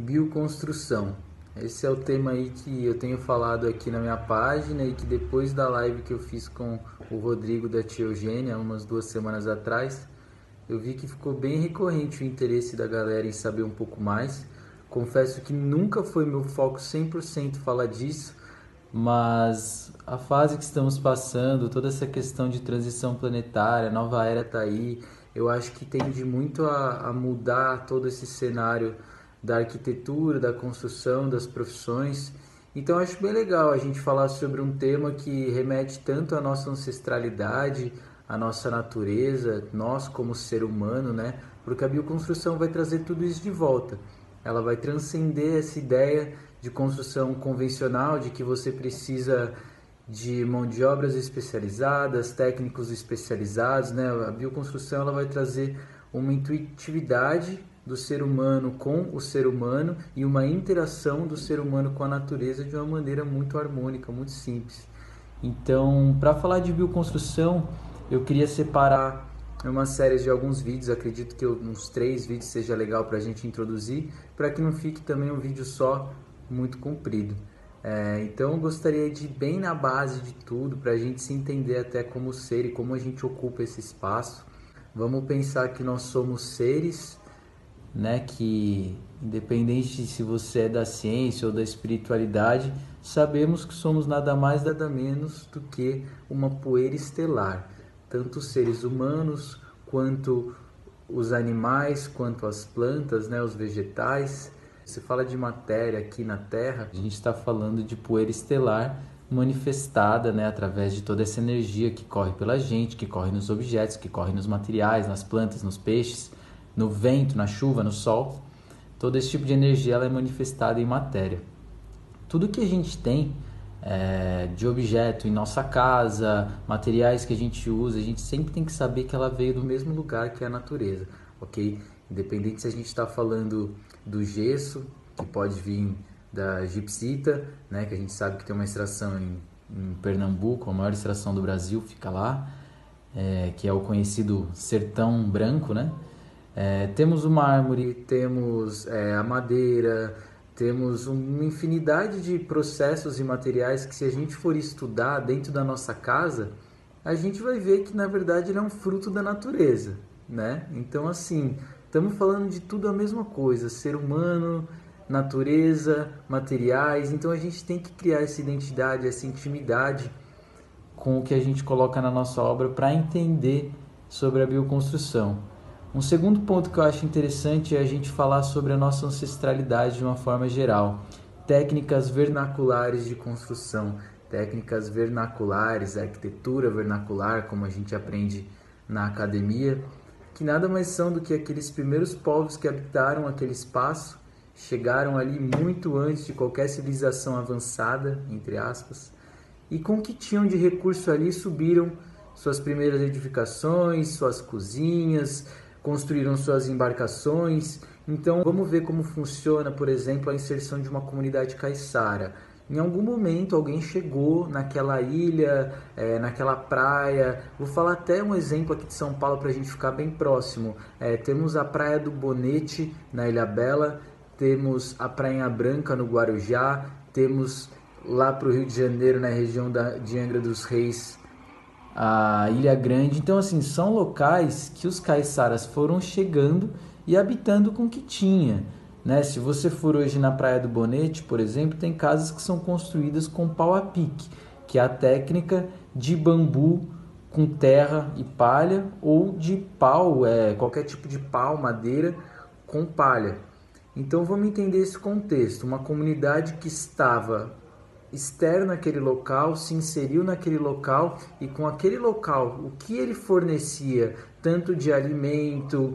Bioconstrução. Esse é o tema aí que eu tenho falado aqui na minha página e que depois da live que eu fiz com o Rodrigo da Tia Eugênia, umas 2 semanas atrás, eu vi que ficou bem recorrente o interesse da galera em saber um pouco mais. Confesso que nunca foi meu foco 100% falar disso, mas a fase que estamos passando, toda essa questão de transição planetária, nova era está aí, eu acho que tende muito a mudar todo esse cenário da arquitetura, da construção, das profissões. Então eu acho bem legal a gente falar sobre um tema que remete tanto à nossa ancestralidade, à nossa natureza, nós como ser humano, né? Porque a bioconstrução vai trazer tudo isso de volta. Ela vai transcender essa ideia de construção convencional, de que você precisa de mão de obras especializadas, técnicos especializados, né? A bioconstrução ela vai trazer uma intuitividade do ser humano com o ser humano e uma interação do ser humano com a natureza de uma maneira muito harmônica, muito simples. Então, para falar de bioconstrução, eu queria separar uma série de alguns vídeos, acredito que uns 3 vídeos seja legal para a gente introduzir, para que não fique também um vídeo só muito comprido. Então eu gostaria de ir bem na base de tudo, para a gente se entender até como ser e como a gente ocupa esse espaço. Vamos pensar que nós somos seres, né, que independente de se você é da ciência ou da espiritualidade, sabemos que somos nada mais nada menos do que uma poeira estelar. Tanto os seres humanos, quanto os animais, quanto as plantas, né, os vegetais. Você fala de matéria aqui na Terra, a gente está falando de poeira estelar manifestada, né, através de toda essa energia que corre pela gente, que corre nos objetos, que corre nos materiais, nas plantas, nos peixes, no vento, na chuva, no sol. Todo esse tipo de energia ela é manifestada em matéria. Tudo que a gente tem de objeto em nossa casa, materiais que a gente usa, a gente sempre tem que saber que ela veio do mesmo lugar que é a natureza, ok? Independente se a gente está falando do gesso, que pode vir da gipsita, né, que a gente sabe que tem uma extração em Pernambuco, a maior extração do Brasil fica lá, que é o conhecido sertão branco, né? Temos o mármore, temos a madeira, temos uma infinidade de processos e materiais que, se a gente for estudar dentro da nossa casa, a gente vai ver que na verdade ele é um fruto da natureza, né? Então, assim, estamos falando de tudo a mesma coisa: ser humano, natureza, materiais. Então a gente tem que criar essa identidade, essa intimidade com o que a gente coloca na nossa obra para entender sobre a bioconstrução. Um segundo ponto que eu acho interessante é a gente falar sobre a nossa ancestralidade de uma forma geral. Técnicas vernaculares de construção, técnicas vernaculares, arquitetura vernacular, como a gente aprende na academia, que nada mais são do que aqueles primeiros povos que habitaram aquele espaço, chegaram ali muito antes de qualquer civilização avançada, entre aspas, e com o que tinham de recurso ali subiram suas primeiras edificações, suas cozinhas, construíram suas embarcações. Então vamos ver como funciona, por exemplo, a inserção de uma comunidade caiçara. Em algum momento alguém chegou naquela ilha, naquela praia. Vou falar até um exemplo aqui de São Paulo para a gente ficar bem próximo. Temos a Praia do Bonete, na Ilhabela, temos a Prainha Branca, no Guarujá, temos lá para o Rio de Janeiro, na região de Angra dos Reis, a Ilha Grande. Então, assim, são locais que os caiçaras foram chegando e habitando com o que tinha, né? Se você for hoje na Praia do Bonete, por exemplo, tem casas que são construídas com pau a pique, que é a técnica de bambu com terra e palha, ou de pau, qualquer tipo de pau, madeira com palha. Então vamos entender esse contexto: uma comunidade que estava externo àquele local, se inseriu naquele local, e com aquele local, o que ele fornecia, tanto de alimento,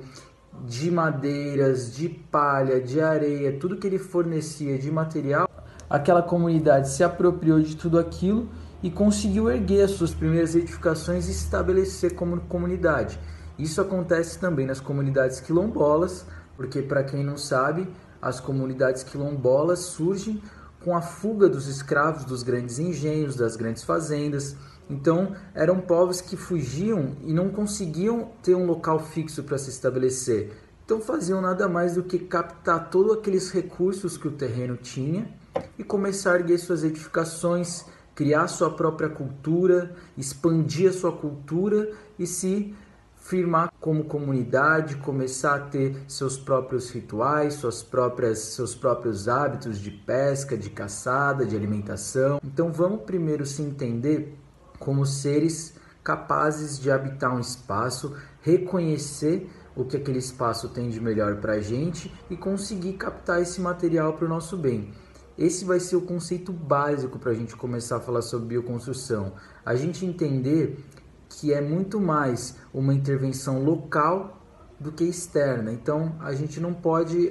de madeiras, de palha, de areia, tudo que ele fornecia de material, aquela comunidade se apropriou de tudo aquilo e conseguiu erguer as suas primeiras edificações e se estabelecer como comunidade. Isso acontece também nas comunidades quilombolas, porque, para quem não sabe, as comunidades quilombolas surgem com a fuga dos escravos dos grandes engenhos, das grandes fazendas. Então, eram povos que fugiam e não conseguiam ter um local fixo para se estabelecer. Então faziam nada mais do que captar todos aqueles recursos que o terreno tinha e começar a erguer suas edificações, criar sua própria cultura, expandir a sua cultura e se firmar como comunidade, começar a ter seus próprios rituais, seus próprios hábitos de pesca, de caçada, de alimentação. Então vamos primeiro se entender como seres capazes de habitar um espaço, reconhecer o que aquele espaço tem de melhor para a gente e conseguir captar esse material para o nosso bem. Esse vai ser o conceito básico para a gente começar a falar sobre bioconstrução. A gente entender que é muito mais uma intervenção local do que externa. Então, a gente não pode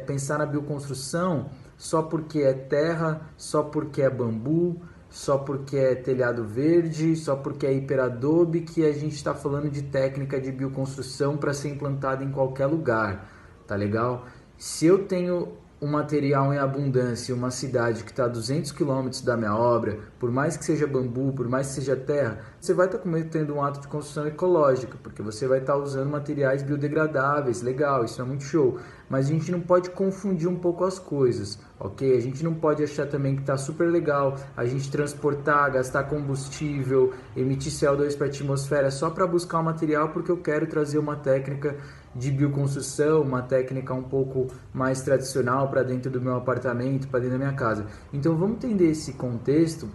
pensar na bioconstrução só porque é terra, só porque é bambu, só porque é telhado verde, só porque é hiperadobe, que a gente está falando de técnica de bioconstrução para ser implantada em qualquer lugar, tá legal? Se eu tenho um material em abundância, uma cidade que está a 200 quilômetros da minha obra, por mais que seja bambu, por mais que seja terra, você vai estar cometendo um ato de construção ecológica, porque você vai estar usando materiais biodegradáveis, legal, isso é muito show, mas a gente não pode confundir um pouco as coisas, ok? A gente não pode achar também que está super legal a gente transportar, gastar combustível, emitir CO2 para a atmosfera só para buscar o material porque eu quero trazer uma técnica de bioconstrução, uma técnica um pouco mais tradicional para dentro do meu apartamento, para dentro da minha casa. Então vamos entender esse contexto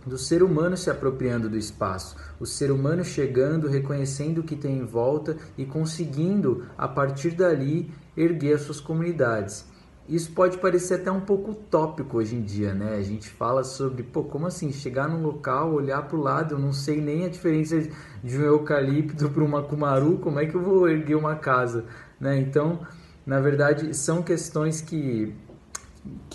do ser humano se apropriando do espaço, o ser humano chegando, reconhecendo o que tem em volta e conseguindo, a partir dali, erguer as suas comunidades. Isso pode parecer até um pouco utópico hoje em dia, né? A gente fala sobre, como assim, chegar num local, olhar para o lado, eu não sei nem a diferença de um eucalipto para uma cumaru, como é que eu vou erguer uma casa, né? Então, na verdade, são questões que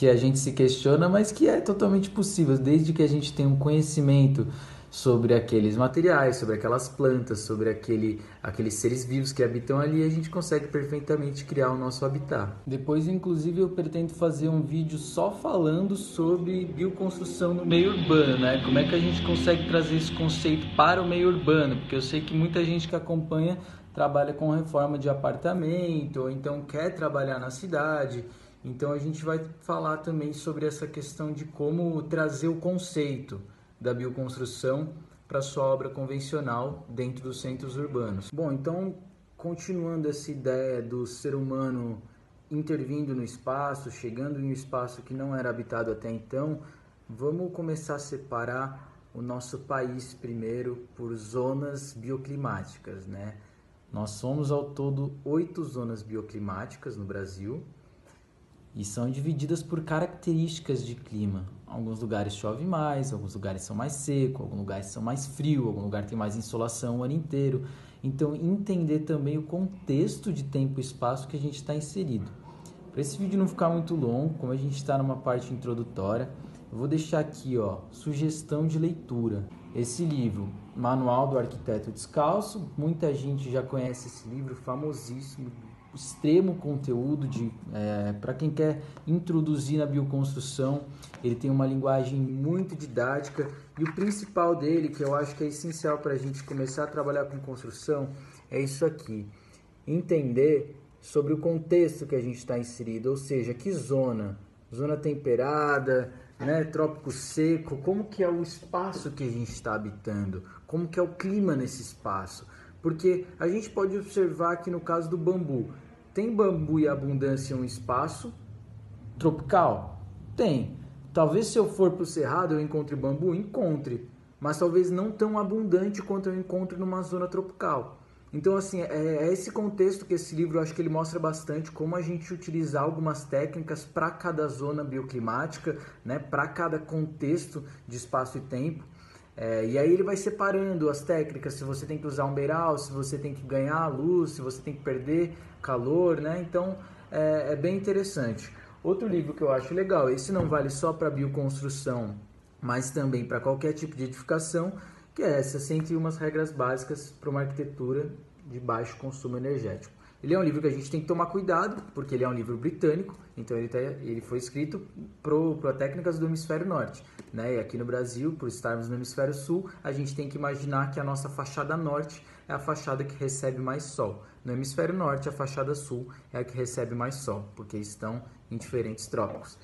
a gente se questiona, mas que é totalmente possível, desde que a gente tenha um conhecimento sobre aqueles materiais, sobre aquelas plantas, sobre aqueles seres vivos que habitam ali, a gente consegue perfeitamente criar o nosso habitat. Depois, inclusive, eu pretendo fazer um vídeo só falando sobre bioconstrução no meio urbano, né? Como é que a gente consegue trazer esse conceito para o meio urbano, porque eu sei que muita gente que acompanha trabalha com reforma de apartamento, ou então quer trabalhar na cidade. Então a gente vai falar também sobre essa questão de como trazer o conceito da bioconstrução para sua obra convencional dentro dos centros urbanos. Bom, então continuando essa ideia do ser humano intervindo no espaço, chegando em um espaço que não era habitado até então, vamos começar a separar o nosso país primeiro por zonas bioclimáticas, né? Nós somos ao todo 8 zonas bioclimáticas no Brasil, e são divididas por características de clima. Alguns lugares chove mais, alguns lugares são mais secos, alguns lugares são mais frio, algum lugar tem mais insolação o ano inteiro. Então, entender também o contexto de tempo e espaço que a gente está inserido. Para esse vídeo não ficar muito longo, como a gente está numa parte introdutória, eu vou deixar aqui, sugestão de leitura. Esse livro, Manual do Arquiteto Descalço, muita gente já conhece esse livro, famosíssimo, extremo conteúdo para quem quer introduzir na bioconstrução. Ele tem uma linguagem muito didática e o principal dele, que eu acho que é essencial para a gente começar a trabalhar com construção, é isso aqui: entender sobre o contexto que a gente está inserido, ou seja, que zona temperada, né, trópico seco, como que é o espaço que a gente está habitando, como que é o clima nesse espaço. Porque a gente pode observar que no caso do bambu, tem bambu e abundância em um espaço tropical? Tem. Talvez se eu for para o cerrado eu encontre bambu? Encontre. Mas talvez não tão abundante quanto eu encontro numa zona tropical. Então, assim, é esse contexto que esse livro, eu acho que ele mostra bastante como a gente utilizar algumas técnicas para cada zona bioclimática, né, para cada contexto de espaço e tempo. E aí ele vai separando as técnicas, se você tem que usar um beiral, se você tem que ganhar luz, se você tem que perder calor, né? Então é bem interessante. Outro livro que eu acho legal, esse não vale só para bioconstrução, mas também para qualquer tipo de edificação, que é essa 101 regras básicas para uma arquitetura de baixo consumo energético. Ele é um livro que a gente tem que tomar cuidado, porque ele é um livro britânico, então ele foi escrito para técnicas do hemisfério norte, né? E aqui no Brasil, por estarmos no hemisfério sul, a gente tem que imaginar que a nossa fachada norte é a fachada que recebe mais sol. No hemisfério norte, a fachada sul é a que recebe mais sol, porque estão em diferentes trópicos.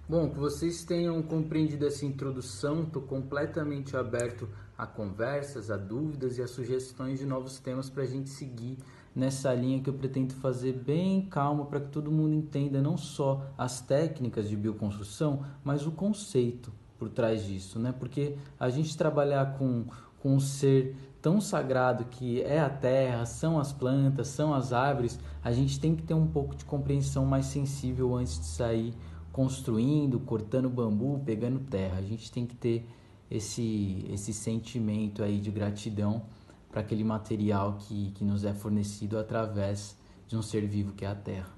Bom, que vocês tenham compreendido essa introdução, estou completamente aberto a conversas, a dúvidas e a sugestões de novos temas para a gente seguir nessa linha que eu pretendo fazer bem calmo para que todo mundo entenda não só as técnicas de bioconstrução, mas o conceito por trás disso, né? Porque a gente trabalhar com um ser tão sagrado que é a terra, são as plantas, são as árvores, a gente tem que ter um pouco de compreensão mais sensível antes de sair construindo, cortando bambu, pegando terra. A gente tem que ter esse sentimento aí de gratidão para aquele material que nos é fornecido através de um ser vivo que é a terra.